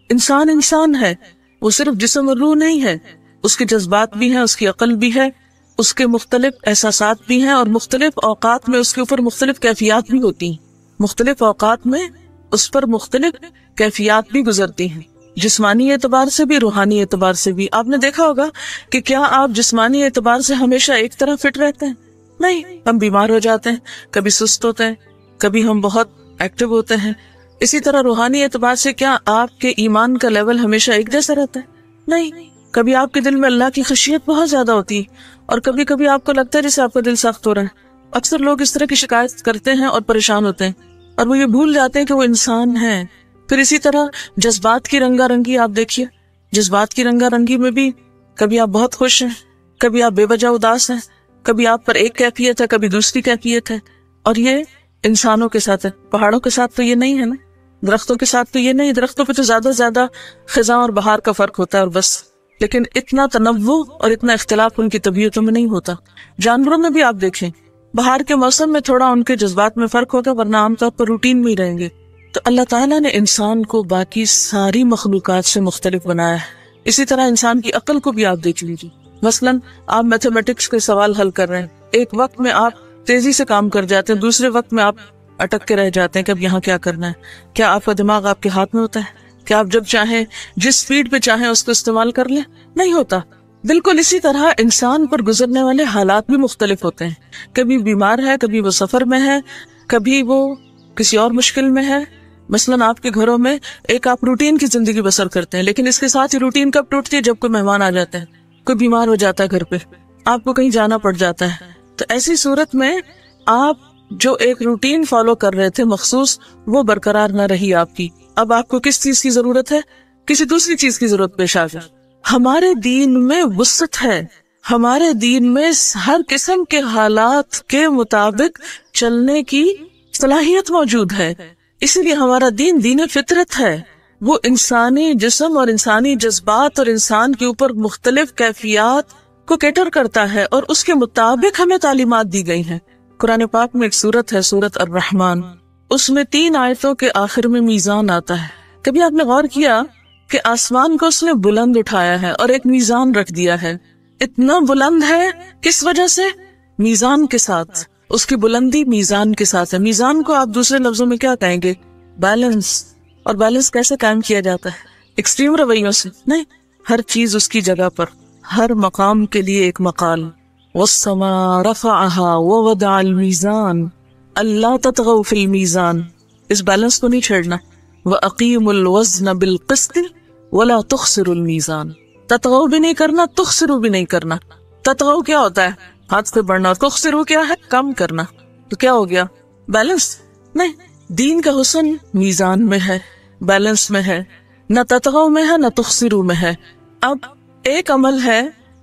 انسان انسان ہے، وہ صرف جسم اور روح نہیں ہے، اس کے جذبات بھی ہیں، اس کی عقل بھی ہے، اس کے مختلف احساسات بھی ہیں، اور مختلف اوقات میں اس کے اوپر مختلف کیفیات بھی ہوتی ہیں. مختلف اوقات میں اس پر مختلف کیفیات بھی گزرتی ہیں، جسمانی اعتبار سے بھی، روحانی اعتبار سے بھی. آپ نے دیکھا ہوگا کہ کیا آپ جسمانی اعتبار سے ہمیشہ ایک طرح فٹ رہتے ہیں؟ نہیں، ہم بیمار ہو جاتے ہیں، کبھی سست ہوتے ہیں، کبھی ہم بہت ایکٹیو ہوتے ہیں. اسی طرح روحانی اعتبار سے کیا آپ کے ایمان کا لیول ہمیشہ ایک جیسا رہتا ہے؟ نہیں، کبھی آپ کے دل میں اللہ کی خشیت بہت زیادہ ہوتی ہے اور کبھی کبھی آپ کو لگتا ہے جیسے آپ کا دل سخت ہو رہا ہے. اکثر لوگ اس طرح کی شکایت کرتے ہیں اور پریشان ہوتے ہیں اور وہ یہ بھول جاتے ہیں کہ وہ انسان ہیں. پھر اسی طرح جذبات کی رنگا رنگی آپ دیکھیے، جذبات کی رنگا رنگی میں بھی کبھی آپ بہت خوش ہیں، کبھی آپ بے وجہ اداس ہیں، کبھی آپ پر ایک کیفیت ہے، کبھی دوسری کیفیت ہے. اور یہ انسانوں کے ساتھ ہے، پہاڑوں کے ساتھ تو یہ نہیں ہے نا، درختوں کے ساتھ تو یہ نہیں. درختوں پہ تو زیادہ سے زیادہ خزاں اور بہار کا فرق ہوتا ہے اور بس، لیکن اتنا تنوع اور اتنا اختلاف ان کی طبیعتوں میں نہیں ہوتا. جانوروں میں بھی آپ دیکھیں، بہار کے موسم میں تھوڑا ان کے جذبات میں فرق ہوگا، ورنہ عام طور پر روٹین میں ہی رہیں گے. تو اللہ تعالیٰ نے انسان کو باقی ساری مخلوقات سے مختلف بنایا ہے. اسی طرح انسان کی عقل کو بھی آپ دیکھ لیجیے. مثلاً آپ میتھمیٹکس کے سوال حل کر رہے ہیں، ایک وقت میں آپ تیزی سے کام کر جاتے ہیں، دوسرے وقت میں آپ اٹک کے رہ جاتے ہیں کہ اب یہاں کیا کرنا ہے. کیا آپ کا دماغ آپ کے ہاتھ میں ہوتا ہے؟ کیا آپ جب چاہیں جس سپیڈ پہ چاہیں اس کو استعمال کر لیں؟ نہیں ہوتا. بالکل اسی طرح انسان پر گزرنے والے حالات بھی مختلف ہوتے ہیں. کبھی بیمار ہے، کبھی وہ سفر میں ہے، کبھی وہ کسی اور مشکل میں ہے. مثلاً آپ کے گھروں میں ایک آپ روٹین کی زندگی بسر کرتے ہیں، لیکن اس کے ساتھ ہی روٹین کب ٹوٹتی ہے؟ جب کوئی مہمان آ جاتا ہے، کوئی بیمار ہو جاتا ہے گھر پہ، آپ کو کہیں جانا پڑ جاتا ہے. تو ایسی صورت میں آپ جو ایک روٹین فالو کر رہے تھے مخصوص، وہ برقرار نہ رہی آپ کی. اب آپ کو کس چیز کی ضرورت ہے؟ کسی دوسری چیز کی ضرورت پیش آ گئی. ہمارے دین میں وسعت ہے، ہمارے دین میں ہر قسم کے حالات کے مطابق چلنے کی صلاحیت موجود ہے. اسی لیے ہمارا دین دین فطرت ہے. وہ انسانی جسم اور انسانی جذبات اور انسان کے اوپر مختلف کیفیات کو کیٹر کرتا ہے اور اس کے مطابق ہمیں تعلیمات دی گئی ہیں. قرآن پاک میں ایک سورت ہے، سورت الرحمن، اس میں 3 آیتوں کے آخر میں میزان آتا ہے. کبھی آپ نے غور کیا کہ آسمان کو اس نے بلند اٹھایا ہے اور ایک میزان رکھ دیا ہے؟ اتنا بلند ہے کس وجہ سے؟ میزان کے ساتھ. اس کی بلندی میزان کے ساتھ ہے. میزان کو آپ دوسرے لفظوں میں کیا کہیں گے؟ بیلنس. اور بیلنس کیسے قائم کیا جاتا ہے؟ ایکسٹریم رویوں سے نہیں، ہر چیز اس کی جگہ پر، ہر مقام کے لیے ایک مقال. وَالسَّمَاءَ رَفَعَهَا وَوَضَعَ الْمِيزَانَ أَلَّا تَطْغَوْا فِي الْمِيزَانِ. اس بیلنس کو نہیں چھیڑنا. وَأَقِيمُوا الْوَزْنَ بِالْقِسْطِ وَلَا تُخْسِرُوا الْمِيزَانَ. تطغوا بھی نہیں کرنا، تخسروا بھی نہیں کرنا. تطغوا کیا ہوتا ہے؟ ہاتھ سے بڑھنا. تخسروا کیا ہے؟ کم کرنا. تو کیا ہو گیا؟ بیلنس نہیں. دین کا حسن میزان میں ہے، بیلنس میں ہے، نہ تطغوا میں ہے نہ تخسروا میں ہے. اب ایک عمل ہے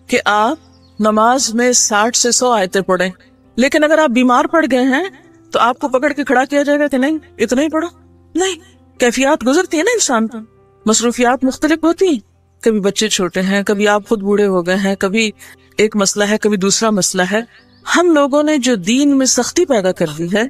کہ آپ نماز میں 60 سے 100 آیتیں پڑھیں، لیکن اگر آپ بیمار پڑ گئے ہیں تو آپ کو پکڑ کے کھڑا کیا جائے گا کہ نہیں اتنا ہی پڑھو؟ نہیں. کیفیات گزرتی ہے نا انسان پر، مصروفیات مختلف ہوتی ہیں. کبھی بچے چھوٹے ہیں، کبھی آپ خود بوڑھے ہو گئے ہیں، کبھی ایک مسئلہ ہے، کبھی دوسرا مسئلہ ہے. ہم لوگوں نے جو دین میں سختی پیدا کر دی ہے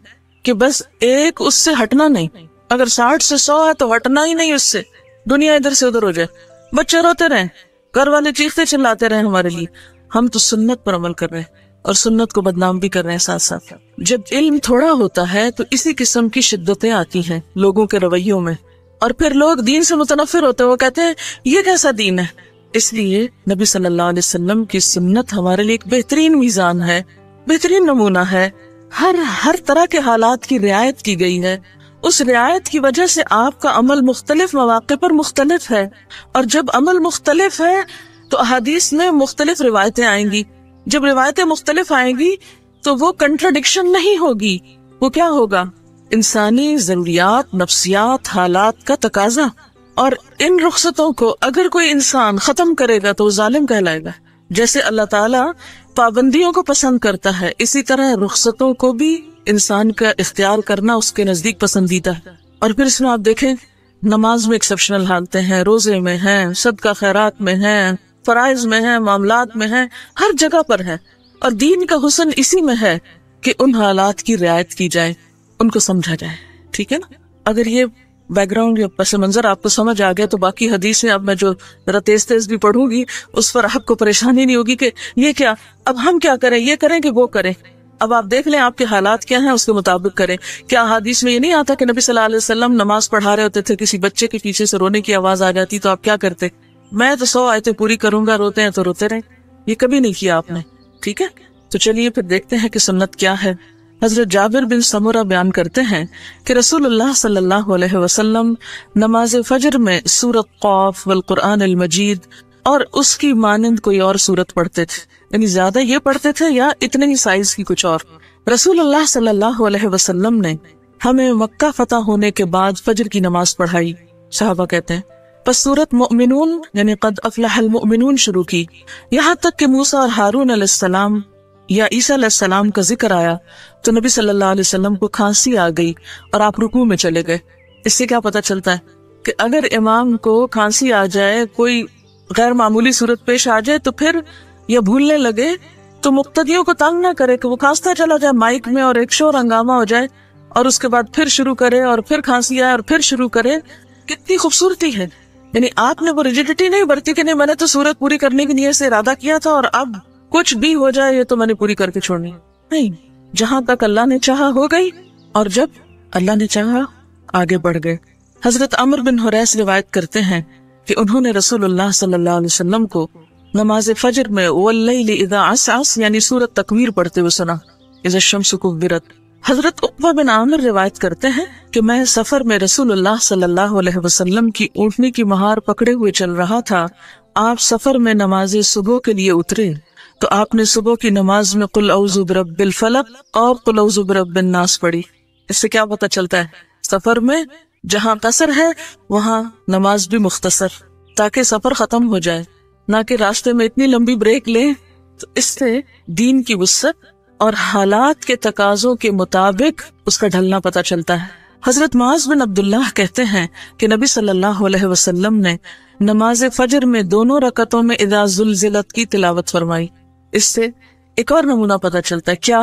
کہ بس ایک اس سے ہٹنا نہیں. اگر 60 سے 100 ہے تو ہٹنا ہی نہیں اس سے. دنیا ادھر سے ادھر ہو جائے، بچے روتے رہیں، گھر والے چیختے چلاتے رہیں ہمارے لیے، ہم تو سنت پر عمل کر رہے ہیں. اور سنت کو بدنام بھی کر رہے ہیں ساتھ ساتھ. جب علم تھوڑا ہوتا ہے تو اسی قسم کی شدتیں آتی ہیں لوگوں کے رویوں میں، اور پھر لوگ دین سے متنفر ہوتے ہیں. وہ کہتے ہیں یہ کیسا دین ہے. اس لیے نبی صلی اللہ علیہ وسلم کی سنت ہمارے لیے ایک بہترین میزان ہے، بہترین نمونہ ہے. ہر طرح کے حالات کی رعایت کی گئی ہے. اس رعایت کی وجہ سے آپ کا عمل مختلف مواقع پر مختلف ہے، اور جب عمل مختلف ہے تو احادیث میں مختلف روایتیں آئیں گی. جب روایتیں مختلف آئیں گی تو وہ کنٹراڈکشن نہیں ہوگی. وہ کیا ہوگا؟ انسانی ضروریات، نفسیات، حالات کا تقاضا. اور ان رخصتوں کو اگر کوئی انسان ختم کرے گا تو وہ ظالم کہلائے گا. جیسے اللہ تعالیٰ پابندیوں کو پسند کرتا ہے، اسی طرح رخصتوں کو بھی انسان کا اختیار کرنا اس کے نزدیک پسندیدہ ہے. اور پھر اس میں آپ دیکھیں نماز میں ایکسیپشنل حالتیں ہیں، روزے میں ہیں، صدقہ خیرات میں ہیں، فرائض میں ہیں، معاملات میں ہیں، ہر جگہ پر ہے. اور دین کا حسن اسی میں ہے کہ ان حالات کی رعایت کی جائے، ان کو سمجھا جائے. ٹھیک ہے نا؟ اگر یہ بیک گراؤنڈ یا پس منظر آپ کو سمجھ آ گیا تو باقی حدیثیں اب میں جو ذرا تیز تیز بھی پڑھوں گی اس پر آپ کو پریشانی نہیں ہوگی کہ یہ کیا، اب ہم کیا کریں، یہ کریں کہ وہ کریں. اب آپ دیکھ لیں آپ کے حالات کیا ہیں، اس کے مطابق کریں. کیا حدیث میں یہ نہیں آتا کہ نبی صلی اللہ علیہ وسلم نماز پڑھا رہے ہوتے تھے، کسی بچے کے پیچھے سے رونے کی آواز آ جاتی تو آپ کیا کرتے؟ میں تو 100 آیتیں پوری کروں گا، روتے ہیں تو روتے رہیں. یہ کبھی نہیں کیا آپ نے. ٹھیک ہے، تو چلیے پھر دیکھتے ہیں کہ سنت کیا ہے. حضرت جابر بن سمرہ بیان کرتے ہیں کہ رسول اللہ صلی اللہ علیہ وسلم نماز فجر میں سورۃ قاف والقرآن المجید اور اس کی مانند کوئی اور سورت پڑھتے تھے. یعنی زیادہ یہ پڑھتے تھے یا اتنے ہی سائز کی کچھ اور. رسول اللہ صلی اللہ علیہ وسلم نے ہمیں مکہ فتح ہونے کے بعد فجر کی نماز پڑھائی. صحابہ کہتے ہیں پس سورت مؤمنون یعنی قد افلح المؤمنون شروع کی، یہاں تک کہ موسیٰ اور ہارون علیہ السلام یا عیسیٰ علیہ السلام کا ذکر آیا تو نبی صلی اللہ علیہ وسلم کو کھانسی آ گئی اور آپ رکوع میں چلے گئے. اس سے کیا پتہ چلتا ہے کہ اگر امام کو کھانسی آ جائے، کوئی غیر معمولی صورت پیش آ جائے تو پھر یا بھولنے لگے تو مقتدیوں کو تنگ نہ کرے کہ وہ کھانستا چلا جائے مائک میں اور ایک شور ہنگامہ ہو جائے اور اس کے بعد پھر شروع کرے اور پھر کھانسی آئے اور پھر شروع کرے. کتنی خوبصورتی ہے. یعنی آپ نے وہ ریجیڈیٹی نہیں برتی کہ نہیں میں نے تو صورت پوری کرنے کی نیت سے ارادہ کیا تھا اور اب کچھ بھی ہو جائے یہ تو میں نے پوری کر کے چھوڑنی. نہیں، جہاں تک اللہ نے چاہا ہو گئی اور جب اللہ نے چاہا آگے بڑھ گئے. حضرت عمر بن حریث روایت کرتے ہیں کہ انہوں نے رسول اللہ صلی اللہ علیہ وسلم کو نماز فجر میں واللیل اذا عسعس یعنی سورۃ تکویر پڑھتے ہوئے سنا، اذا الشمس کورت. حضرت عقبہ بن عامر روایت کرتے ہیں کہ میں سفر میں رسول اللہ صلی اللہ علیہ وسلم کی اونٹنی کی مہار پکڑے ہوئے چل رہا تھا. آپ سفر میں نماز صبح کے لیے اترے تو آپ نے صبح کی نماز میں قل اعوذ برب الفلق اور قل اعوذ برب الناس پڑھی. اس سے کیا پتہ چلتا ہے؟ سفر میں جہاں قصر ہے وہاں نماز بھی مختصر، تاکہ سفر ختم ہو جائے، نہ کہ راستے میں اتنی لمبی بریک لیں. تو اس سے دین کی وسعت اور حالات کے تقاضوں کے مطابق اس کا ڈھلنا پتہ چلتا ہے. حضرت معاذ بن عبداللہ کہتے ہیں کہ نبی صلی اللہ علیہ وسلم نے نماز فجر میں دونوں رکعتوں میں اذا زلزلت کی تلاوت فرمائی. اس سے ایک اور نمونہ پتہ چلتا ہے کیا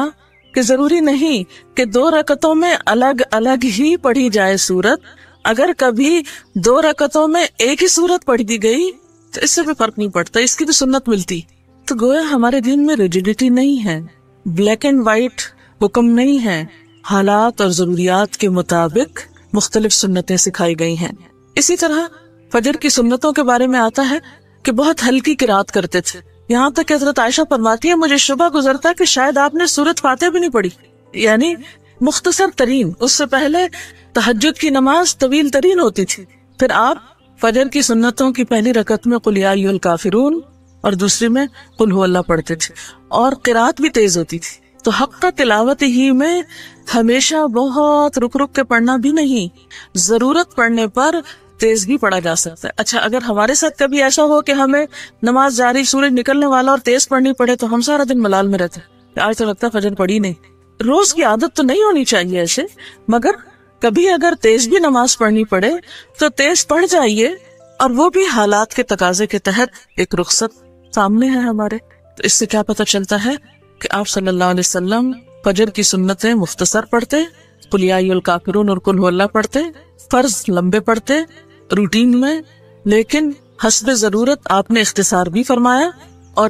کہ ضروری نہیں کہ 2 رکعتوں میں الگ الگ ہی پڑھی جائے سورت. اگر کبھی 2 رکعتوں میں ایک ہی سورت پڑھ دی گئی تو اس سے بھی فرق نہیں پڑتا، اس کی بھی سنت ملتی. تو گویا ہمارے دین میں ریجیڈیٹی نہیں ہے، بلیک اینڈ وائٹ حکم نہیں ہے، حالات اور ضروریات کے مطابق مختلف سنتیں سکھائی گئی ہیں. اسی طرح فجر کی سنتوں کے بارے میں آتا ہے کہ بہت ہلکی قرات کرتے تھے، یہاں تک کہ حضرت عائشہ فرماتی ہے مجھے شبہ گزرتا کہ شاید آپ نے سورۃ فاتحہ بھی نہیں پڑھی. یعنی مختصر ترین. اس سے پہلے تہجد کی نماز طویل ترین ہوتی تھی، پھر آپ فجر کی سنتوں کی پہلی رکعت میں قل یا ایھا الکافرون اور دوسری میں قل ھو اللہ پڑھتے تھے، اور قرات بھی تیز ہوتی تھی. تو حق کا تلاوت ہی میں ہمیشہ بہت رک رک کے پڑھنا بھی نہیں، ضرورت پڑنے پر تیز بھی پڑھا جا سکتا ہے. اچھا اگر ہمارے ساتھ کبھی ایسا ہو کہ ہمیں نماز جاری، سورج نکلنے والا اور تیز پڑھنی پڑے تو ہم سارا دن ملال میں رہتے ہیں، آج تو لگتا ہے فجر پڑھی نہیں. روز کی عادت تو نہیں ہونی چاہیے ایسے، مگر کبھی اگر تیز بھی نماز پڑھنی پڑے تو تیز پڑھ جائیے، اور وہ بھی حالات کے تقاضے کے تحت. ایک رخصت سامنے ہے ہمارے. تو اس سے کیا پتہ چلتا ہے کہ آپ صلی اللہ علیہ وسلم فجر کی سنتیں مختصر پڑھتے، قل یا ایھا الکافرون اور قل ھو اللہ پڑھتے، فرض لمبے پڑھتے روٹین میں، لیکن حسب ضرورت آپ نے اختصار بھی فرمایا. اور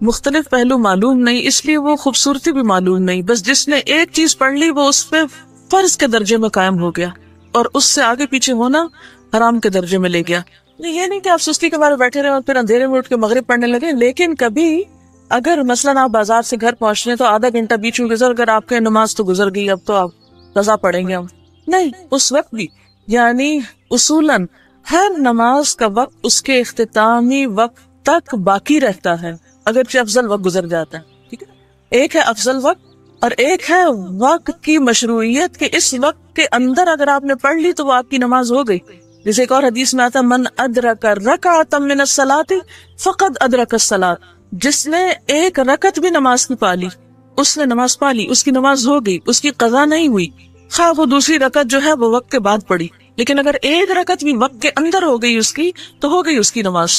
مختلف پہلو معلوم نہیں، اس لیے وہ خوبصورتی بھی معلوم نہیں. بس جس نے ایک چیز پڑھ لی وہ اس پہ فرض کے درجے میں قائم ہو گیا، اور اس سے آگے پیچھے ہونا حرام کے درجے میں لے گیا. یہ نہیں کہ آپ سستی کے بارے بیٹھے رہے اور پھر اندھیرے میں اٹھ کے مغرب پڑھنے لگے، لیکن کبھی اگر مثلاً آپ بازار سے گھر پہنچ رہے ہیں تو آدھا گھنٹہ بیچ میں گزر کر آپ کے نماز تو گزر گئی، اب تو آپ قضا پڑھیں گے. ہم نہیں، اس وقت بھی یعنی اصولاً ہر نماز کا وقت اس کے اختتامی وقت تک باقی رہتا ہے، اگرچہ افضل وقت گزر جاتا ہے. ٹھیک ہے، ایک ہے افضل وقت اور ایک ہے وقت کی مشروعیت کہ اس وقت کے اندر اگر آپ نے پڑھ لی تو وہ آپ کی نماز ہو گئی. جیسے ایک اور حدیث میں آتا من ادرک رکعۃ من الصلاۃ فقد ادرک الصلاۃ، جس نے ایک رکعت بھی نماز کی پالی اس نے نماز پالی، اس کی نماز ہو گئی، اس کی قضا نہیں ہوئی، خواہ وہ دوسری رکعت جو ہے وہ وقت کے بعد پڑی. لیکن اگر ایک رکعت بھی وقت کے اندر ہو گئی اس کی تو ہو گئی اس کی نماز.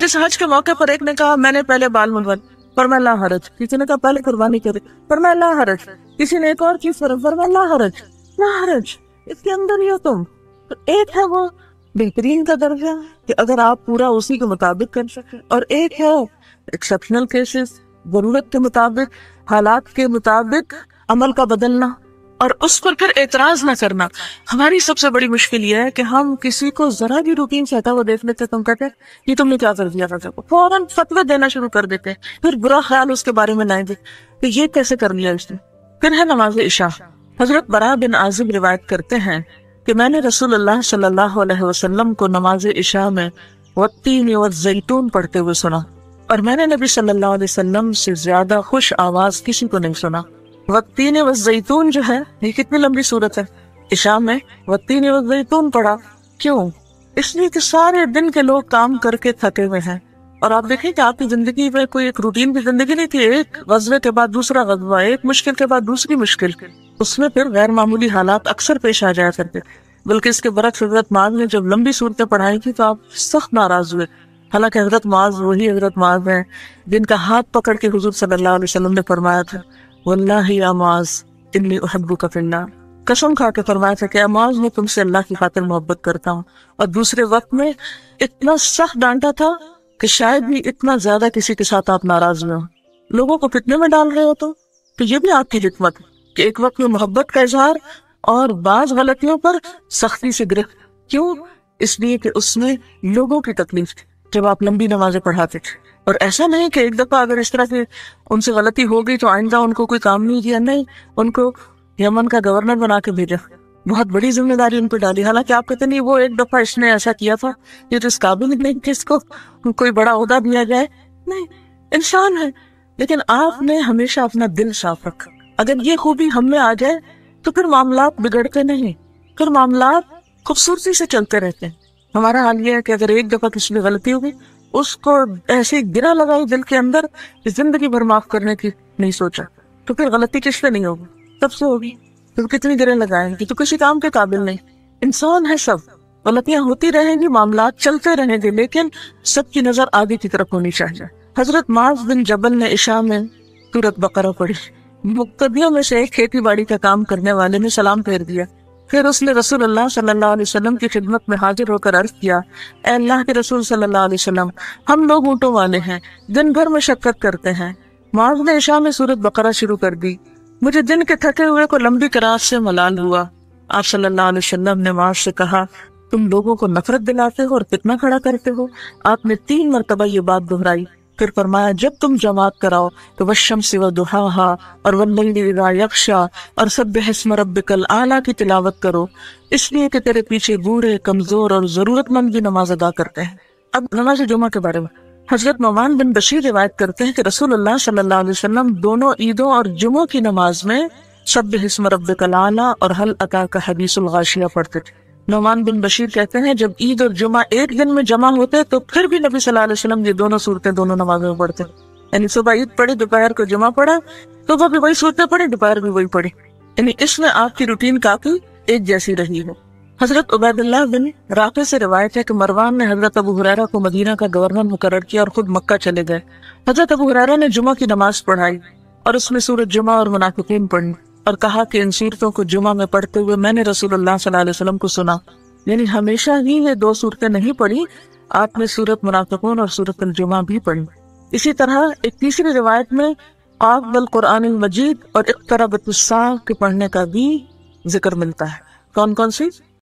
جس حج کے موقع پر ایک نے کہا میں نے پہلے بال منڈوائے، فرمایا لا حرج. کسی نے کہا پہلے قربانی کرے، فرمایا لا حرج. کسی نے ایک اور چیز فرمایا لا حرج، لا حرج، اس کے اندر ہی ہو تم. تو ایک ہے وہ بہترین کا درجہ کہ اگر آپ پورا اسی کے مطابق کر سکیں، اور ایک ہے ایکسپشنل کیسز، ضرورت کے مطابق، حالات کے مطابق عمل کا بدلنا اور اس پر پھر اعتراض نہ کرنا. ہماری سب سے بڑی مشکل یہ ہے کہ ہم کسی کو ذرا بھی روٹین سے ہٹا ہوا دیکھ لیتے، تم کہتے یہ تم نے کیا کر دیا تھا، فوراً فتوی دینا شروع کر دیتے ہیں، پھر برا خیال اس کے بارے میں لائیں گے کہ یہ کیسے کر لیا اس نے. پھر ہے نماز عشاء. حضرت براء بن عازب روایت کرتے ہیں کہ میں نے رسول اللہ صلی اللہ علیہ وسلم کو نماز عشاء میں والتین والزیتون پڑھتے ہوئے سنا، اور میں نے نبی صلی اللہ علیہ وسلم سے زیادہ خوش آواز کسی کو نہیں سنا. والتین والزیتون جو ہے یہ کتنی لمبی صورت ہے، عشاء میں والتین والزیتون پڑھا. کیوں؟ اس لیے کہ سارے دن کے لوگ کام کر کے تھکے ہوئے ہیں، اور آپ دیکھیں کہ آپ کی زندگی میں کوئی ایک روٹین کی زندگی نہیں تھی، ایک غزوے کے بعد دوسرا غزوہ، ایک مشکل کے بعد دوسری مشکل. اس میں پھر غیر معمولی حالات اکثر پیش آ جایا کرتے. بلکہ اس کے برعکس حضرت معاذ نے جب لمبی صورتیں پڑھائی تھی تو آپ سخت ناراض ہوئے. حالانکہ حضرت معاذ وہی حضرت معاذ ہیں جن کا ہاتھ پکڑ کے حضور صلی اللہ علیہ وسلم نے فرمایا تھا واللہ یا معاذ انی احبک فی اللہ، قسم کھا کے فرمایا تھا کہ معاذ میں تم سے اللہ کی خاطر محبت کرتا ہوں. اور دوسرے وقت میں اتنا سخت ڈانٹا تھا کہ شاید بھی اتنا زیادہ کسی کے ساتھ آپ ناراض میں ہو، لوگوں کو فتنے میں ڈال رہے ہو. تو یہ بھی آپ کی حکمت کہ ایک وقت میں محبت کا اظہار اور بعض غلطیوں پر سختی سے گرفت. کیوں؟ اس لیے کہ اس میں لوگوں کی تکلیف تھی جب آپ لمبی نمازیں پڑھاتے تھے. اور ایسا نہیں کہ ایک دفعہ اگر اس طرح سے ان سے غلطی ہو گئی تو آئندہ ان کو کوئی کام نہیں دیا، نہیں، ان کو یمن کا گورنر بنا کے بھیجا، بہت بڑی ذمہ داری ان پہ ڈالی. حالانکہ آپ کہتے نہیں وہ ایک دفعہ اس نے ایسا کیا تھا، یہ تو اس قابل نہیں کہ اس کو کوئی بڑا عہدہ دیا جائے. نہیں، انسان ہے. لیکن آپ نے ہمیشہ اپنا دل صاف رکھا. اگر یہ خوبی ہم میں آ جائے تو پھر معاملات بگڑتے نہیں، پھر معاملات خوبصورتی سے چلتے رہتے ہیں. ہمارا حال یہ ہے کہ اگر ایک دفعہ کسی میں غلطی ہوگی اس کو ایسے گرا لگائی دل کے اندر کہ زندگی بھر معاف کرنے کی نہیں سوچا، تو پھر غلطی کس سے نہیں ہوگی؟ سب سے ہوگی. تو کتنی گرے لگائیں گی تو کسی کام کے قابل نہیں. انسان ہے، سب غلطیاں ہوتی رہیں گی، معاملات چلتے رہیں گے، لیکن سب کی نظر آگے کی طرف ہونی چاہیے. حضرت معاذ بن جبل نے عشاء میں سورۃ بقرہ پڑھی. مقتدیوں میں سے ایک کھیتی باڑی کا کام کرنے والے نے سلام پھیر دیا. پھر اس نے رسول اللہ صلی اللہ علیہ وسلم کی خدمت میں حاضر ہو کر عرض کیا، اے اللہ کے رسول صلی اللہ علیہ وسلم، ہم لوگ اونٹوں والے ہیں، دن بھر مشقت کرتے ہیں. معاذ نے عشاء میں سورۃ بقرہ شروع کر دی. مجھے دن کے تھکے ہوئے کو لمبی قرات سے ملال ہوا. آپ صلی اللہ علیہ وسلم نے معاذ سے کہا، تم لوگوں کو نفرت دلاتے ہو اور فتنہ کھڑا کرتے ہو. آپ نے 3 مرتبہ یہ بات دہرائی. پھر فرمایا، جب تم جماعت کراؤ تو والشمس وضحاها اور واللیل اذا یغشی اور سبح اسم ربک الاعلی کی تلاوت کرو، اس لیے کہ تیرے پیچھے بوڑھے، کمزور اور ضرورت مند بھی نماز ادا کرتے ہیں. اب نماز جمعہ کے بارے میں حضرت نعمان بن بشیر روایت کرتے ہیں کہ رسول اللہ صلی اللہ علیہ وسلم دونوں عیدوں اور جمعوں کی نماز میں سبح اسم ربک الاعلی اور هل اتاک حدیث الغاشیہ پڑھتے تھے. نعمان بن بشیر کہتے ہیں جب عید اور جمعہ ایک دن میں جمع ہوتے تو پھر بھی نبی صلی اللہ علیہ وسلم یہ دونوں صورتیں دونوں نمازوں میں پڑھتے. یعنی صبح عید پڑھی، دوپہر کو جمعہ پڑھا، صبح بھی وہی صورتیں پڑھی، دوپہر بھی وہی پڑھی. یعنی اس میں آپ کی روٹین کافی ایک جیسی رہی ہے. حضرت عبید اللہ بن رافع سے روایت ہے کہ مروان نے حضرت ابو ہریرہ کو مدینہ کا گورنر مقرر کیا اور خود مکہ چلے گئے. حضرت ابو ہریرہ نے جمعہ کی نماز پڑھائی اور اس میں سورۃ جمعہ اور منافقین پڑھی اور کہا کہ ان صورتوں کو جمعہ میں پڑھتے ہوئے میں نے رسول اللہ صلی اللہ علیہ وسلم کو سنا. یعنی ہمیشہ ہی یہ 2 صورتیں نہیں پڑھی، آپ نے سورۃ منافقون اور سورۃ الجمعہ بھی پڑھی. اسی طرح ایک تیسری روایت میں آف بالقرآن المجید اور اقتربت الساعہ کے پڑھنے کا بھی ذکر ملتا ہے۔ کون کون سی؟